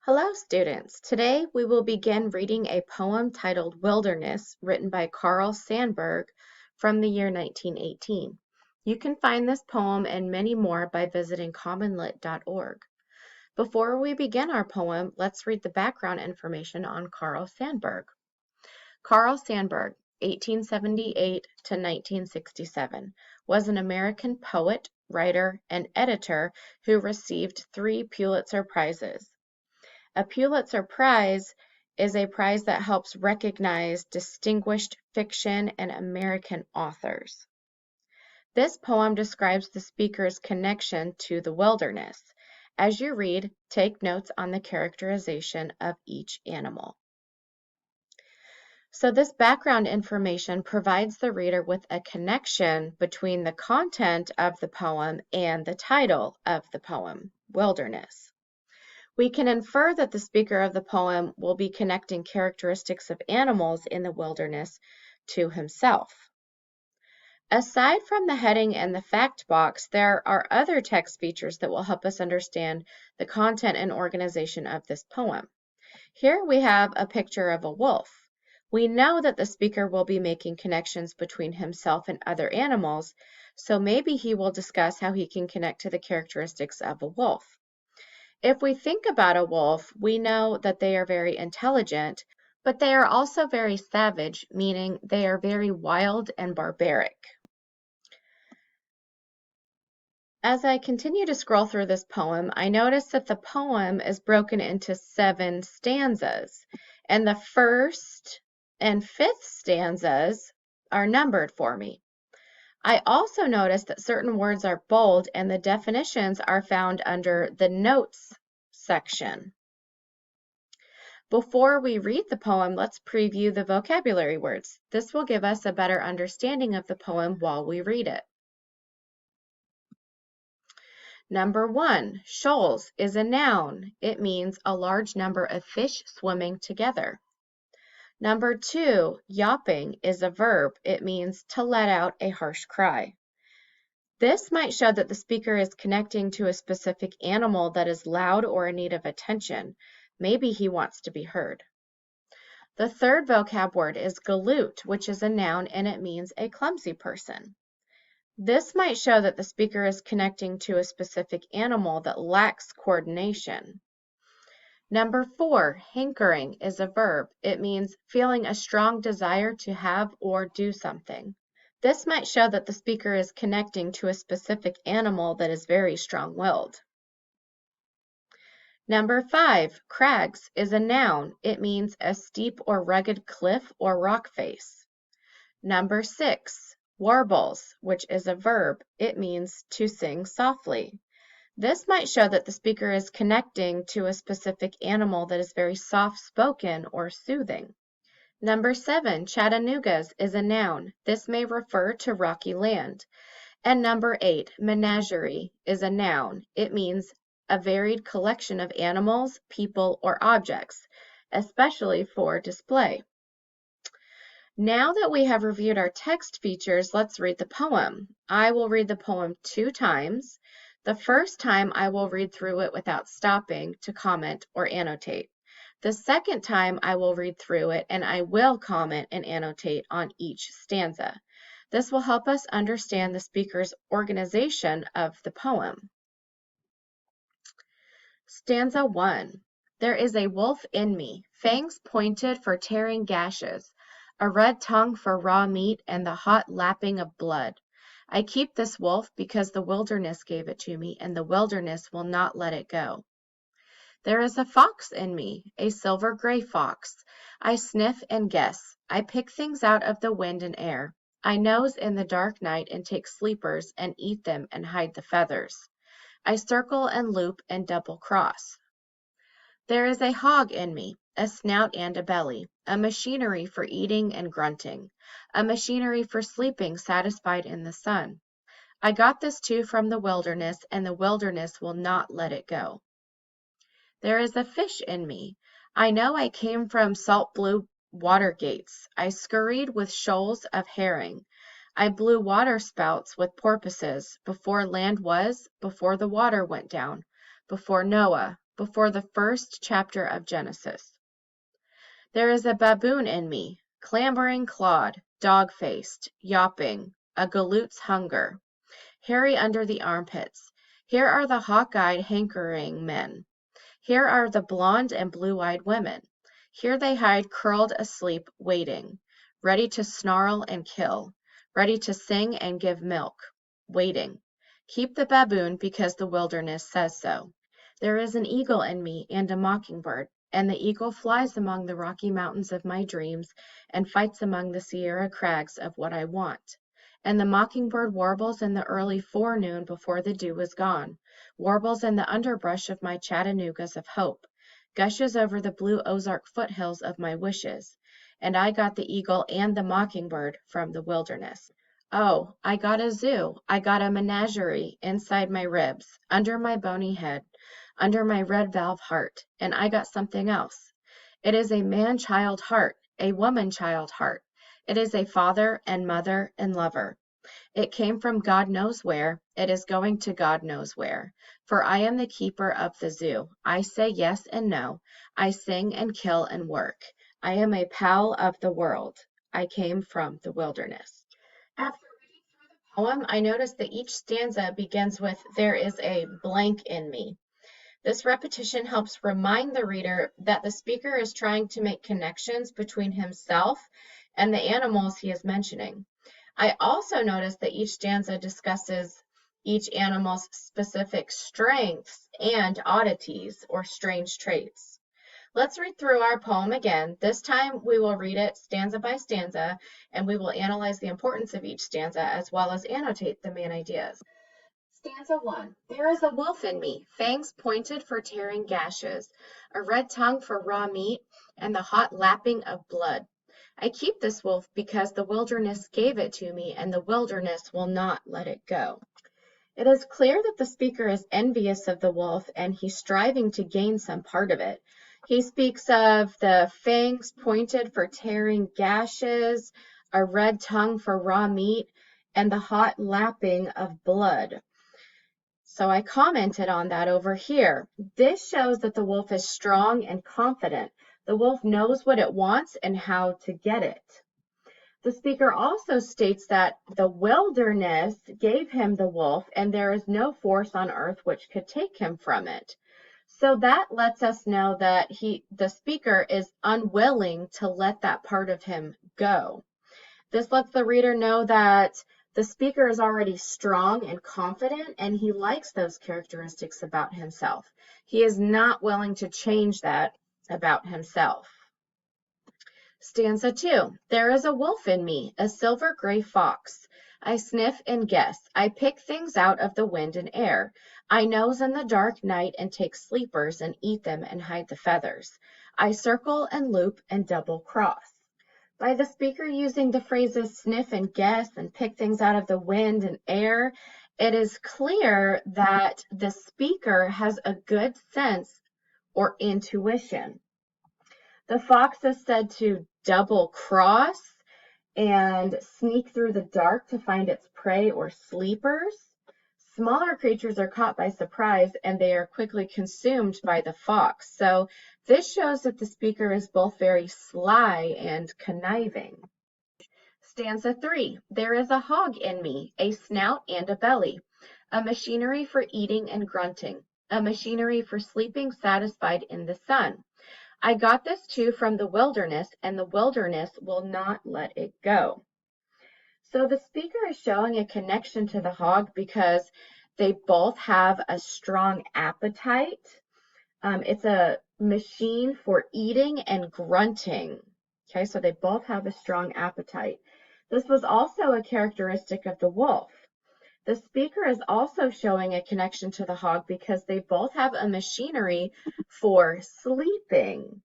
Hello, students. Today we will begin reading a poem titled Wilderness, written by Carl Sandburg from the year 1918. You can find this poem and many more by visiting commonlit.org. Before we begin our poem, let's read the background information on Carl Sandburg. Carl Sandburg, 1878 to 1967, was an American poet, writer, and editor who received 3 Pulitzer Prizes. A Pulitzer Prize is a prize that helps recognize distinguished fiction and American authors. This poem describes the speaker's connection to the wilderness. As you read, take notes on the characterization of each animal. So this background information provides the reader with a connection between the content of the poem and the title of the poem, Wilderness. We can infer that the speaker of the poem will be connecting characteristics of animals in the wilderness to himself. Aside from the heading and the fact box, there are other text features that will help us understand the content and organization of this poem. Here we have a picture of a wolf. We know that the speaker will be making connections between himself and other animals, so maybe he will discuss how he can connect to the characteristics of a wolf. If we think about a wolf, we know that they are very intelligent, but they are also very savage, meaning they are very wild and barbaric. As I continue to scroll through this poem, I notice that the poem is broken into 7 stanzas, and the first and 5th stanzas are numbered for me. I also notice that certain words are bold and the definitions are found under the notes section. Before we read the poem, let's preview the vocabulary words. This will give us a better understanding of the poem while we read it. Number 1, shoals is a noun. It means a large number of fish swimming together. Number 2, yawping is a verb. It means to let out a harsh cry. This might show that the speaker is connecting to a specific animal that is loud or in need of attention. Maybe he wants to be heard. The third vocab word is galoot, which is a noun and it means a clumsy person. This might show that the speaker is connecting to a specific animal that lacks coordination. Number 4, hankering is a verb. It means feeling a strong desire to have or do something. This might show that the speaker is connecting to a specific animal that is very strong-willed. Number 5, crags is a noun. It means a steep or rugged cliff or rock face. Number 6, warbles, which is a verb. It means to sing softly. This might show that the speaker is connecting to a specific animal that is very soft-spoken or soothing. Number 7, Chattanoogas is a noun. This may refer to rocky land. And number 8, menagerie is a noun. It means a varied collection of animals, people, or objects, especially for display. Now that we have reviewed our text features, let's read the poem. I will read the poem 2 times. The first time I will read through it without stopping to comment or annotate. The second time I will read through it and I will comment and annotate on each stanza. This will help us understand the speaker's organization of the poem. Stanza 1. There is a wolf in me, fangs pointed for tearing gashes, a red tongue for raw meat and the hot lapping of blood. I keep this wolf because the wilderness gave it to me, and the wilderness will not let it go. There is a fox in me, a silver gray fox. I sniff and guess. I pick things out of the wind and air. I nose in the dark night and take sleepers and eat them and hide the feathers. I circle and loop and double cross. There is a hog in me, a snout and a belly, a machinery for eating and grunting, a machinery for sleeping satisfied in the sun. I got this too from the wilderness, and the wilderness will not let it go. There is a fish in me. I know I came from salt blue water gates. I scurried with shoals of herring. I blew water spouts with porpoises, before land was, before the water went down, before Noah, before the first chapter of Genesis. There is a baboon in me, clambering clawed, dog-faced, yawping, a galoot's hunger, hairy under the armpits. Here are the hawk-eyed hankering men. Here are the blonde and blue-eyed women. Here they hide curled asleep, waiting, ready to snarl and kill, ready to sing and give milk, waiting. Keep the baboon because the wilderness says so. There is an eagle in me and a mockingbird, and the eagle flies among the rocky mountains of my dreams and fights among the Sierra crags of what I want. And the mockingbird warbles in the early forenoon before the dew is gone, warbles in the underbrush of my Chattanoogas of hope, gushes over the blue Ozark foothills of my wishes. And I got the eagle and the mockingbird from the wilderness. Oh, I got a zoo, I got a menagerie inside my ribs, under my bony head, under my red valve heart, and I got something else. It is a man-child heart, a woman-child heart. It is a father and mother and lover. It came from God knows where. It is going to God knows where. For I am the keeper of the zoo. I say yes and no. I sing and kill and work. I am a pal of the world. I came from the wilderness. After reading through the poem, I noticed that each stanza begins with, "There is a blank in me." This repetition helps remind the reader that the speaker is trying to make connections between himself and the animals he is mentioning. I also noticed that each stanza discusses each animal's specific strengths and oddities or strange traits. Let's read through our poem again. This time we will read it stanza by stanza, and we will analyze the importance of each stanza as well as annotate the main ideas. Stanza 1. There is a wolf in me, fangs pointed for tearing gashes, a red tongue for raw meat, and the hot lapping of blood. I keep this wolf because the wilderness gave it to me, and the wilderness will not let it go. It is clear that the speaker is envious of the wolf, and he's striving to gain some part of it. He speaks of the fangs pointed for tearing gashes, a red tongue for raw meat, and the hot lapping of blood. So I commented on that over here. This shows that the wolf is strong and confident. The wolf knows what it wants and how to get it. The speaker also states that the wilderness gave him the wolf and there is no force on earth which could take him from it. So that lets us know that the speaker is unwilling to let that part of him go. This lets the reader know that the speaker is already strong and confident, and he likes those characteristics about himself. He is not willing to change that about himself. Stanza 2. There is a wolf in me, a silver gray fox. I sniff and guess. I pick things out of the wind and air. I nose in the dark night and take sleepers and eat them and hide the feathers. I circle and loop and double cross. By the speaker using the phrases sniff and guess and pick things out of the wind and air, it is clear that the speaker has a good sense or intuition. The fox is said to double cross and sneak through the dark to find its prey or sleepers. Smaller creatures are caught by surprise and they are quickly consumed by the fox. So this shows that the speaker is both very sly and conniving. Stanza 3. There is a hog in me, a snout and a belly, a machinery for eating and grunting, a machinery for sleeping satisfied in the sun. I got this too from the wilderness, and the wilderness will not let it go. So the speaker is showing a connection to the hog because they both have a strong appetite. It's a machine for eating and grunting. Okay, so they both have a strong appetite. This was also a characteristic of the wolf. The speaker is also showing a connection to the hog because they both have a machinery for sleeping.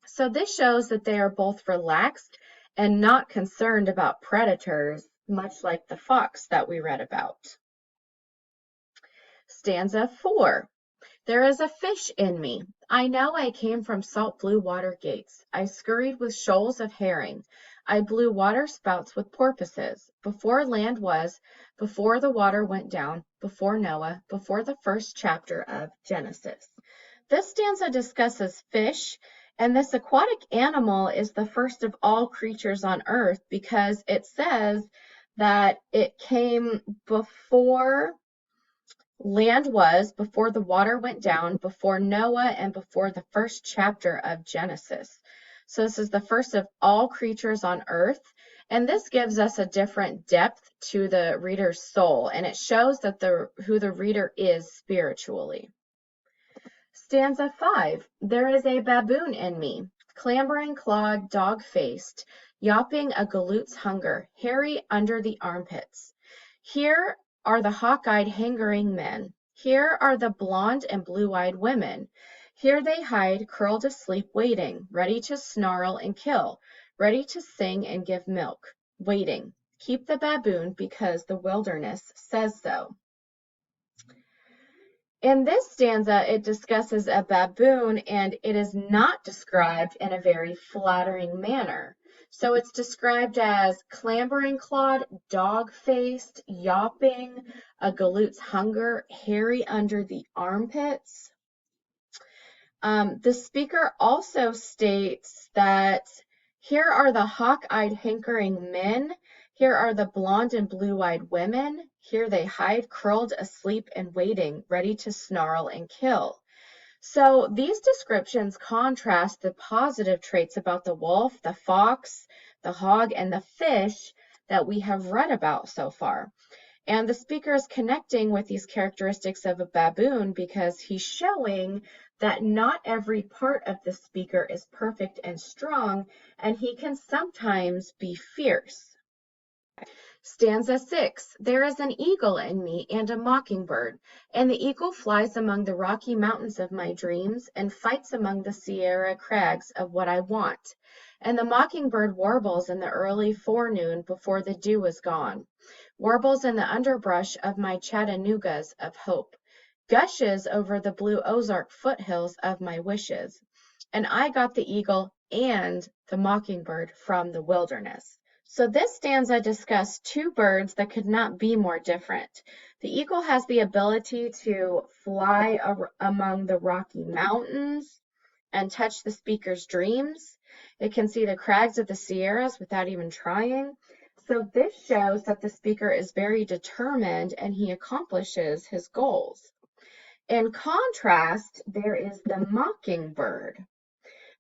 So this shows that they are both relaxed and not concerned about predators, much like the fox that we read about. Stanza 4. There is a fish in me. I know I came from salt blue water gates. I scurried with shoals of herring. I blew water spouts with porpoises. Before land was, before the water went down, before Noah, before the first chapter of Genesis. This stanza discusses fish, and this aquatic animal is the first of all creatures on earth because it says that it came before land was, before the water went down, before Noah, and before the first chapter of Genesis. So this is the first of all creatures on earth, and this gives us a different depth to the reader's soul, and it shows that who the reader is spiritually. Stanza 5. There is a baboon in me, clambering clawed, dog-faced, yawping a galoot's hunger, hairy under the armpits. Here are the hawk-eyed hangering men. Here are the blonde and blue-eyed women. Here they hide, curled asleep, waiting, ready to snarl and kill, ready to sing and give milk, waiting. Keep the baboon because the wilderness says so. In this stanza, it discusses a baboon, and it is not described in a very flattering manner. So it's described as clambering clawed, dog-faced, yawping, a galoot's hunger, hairy under the armpits. The speaker also states that here are the hawk-eyed hankering men. Here are the blonde and blue-eyed women. Here they hide, curled asleep and waiting, ready to snarl and kill. So these descriptions contrast the positive traits about the wolf, the fox, the hog, and the fish that we have read about so far. And the speaker is connecting with these characteristics of a baboon because he's showing that not every part of the speaker is perfect and strong, and he can sometimes be fierce. Stanza 6. There is an eagle in me and a mockingbird, and the eagle flies among the rocky mountains of my dreams and fights among the Sierra crags of what I want. And the mockingbird warbles in the early forenoon before the dew is gone, warbles in the underbrush of my Chattanoogas of hope, gushes over the blue Ozark foothills of my wishes. And I got the eagle and the mockingbird from the wilderness. So this stanza discussed two birds that could not be more different. The eagle has the ability to fly among the Rocky Mountains and touch the speaker's dreams. It can see the crags of the Sierras without even trying. So this shows that the speaker is very determined and he accomplishes his goals. In contrast, there is the mockingbird.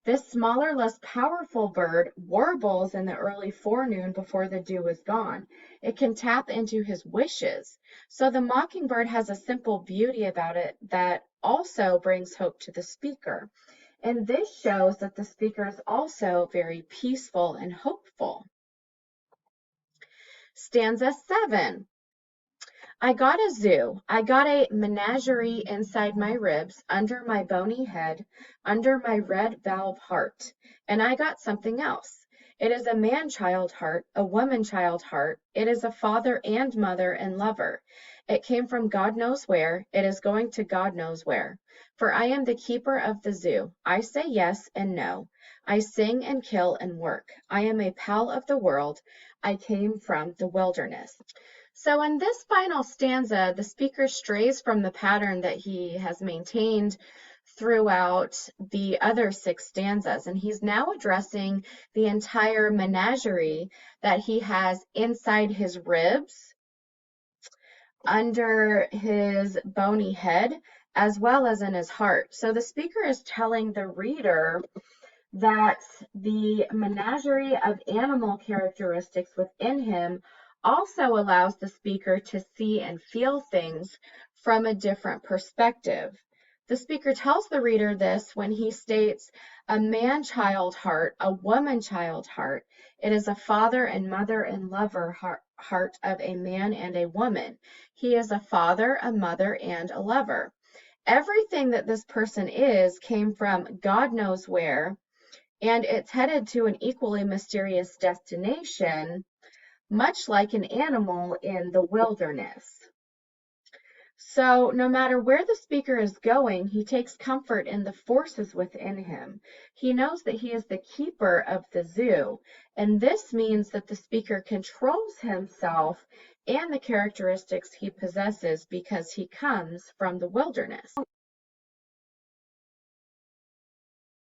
This smaller, less powerful bird warbles in the early forenoon before the dew is gone. It can tap into his wishes. So the mockingbird has a simple beauty about it that also brings hope to the speaker. And this shows that the speaker is also very peaceful and hopeful. Stanza 7. I got a zoo. I got a menagerie inside my ribs, under my bony head, under my red valve heart. And I got something else. It is a man-child heart, a woman-child heart. It is a father and mother and lover. It came from God knows where. It is going to God knows where. For I am the keeper of the zoo. I say yes and no. I sing and kill and work. I am a pal of the world. I came from the wilderness. So in this final stanza, the speaker strays from the pattern that he has maintained throughout the other 6 stanzas, and he's now addressing the entire menagerie that he has inside his ribs, under his bony head, as well as in his heart. So the speaker is telling the reader that the menagerie of animal characteristics within him also allows the speaker to see and feel things from a different perspective. The speaker tells the reader this when he states, a man-child heart, a woman-child heart. It is a father and mother and lover heart of a man and a woman. He is a father, a mother, and a lover. Everything that this person is came from God knows where, and it's headed to an equally mysterious destination, much like an animal in the wilderness. So no matter where the speaker is going, he takes comfort in the forces within him. He knows that he is the keeper of the zoo, and this means that the speaker controls himself and the characteristics he possesses because he comes from the wilderness.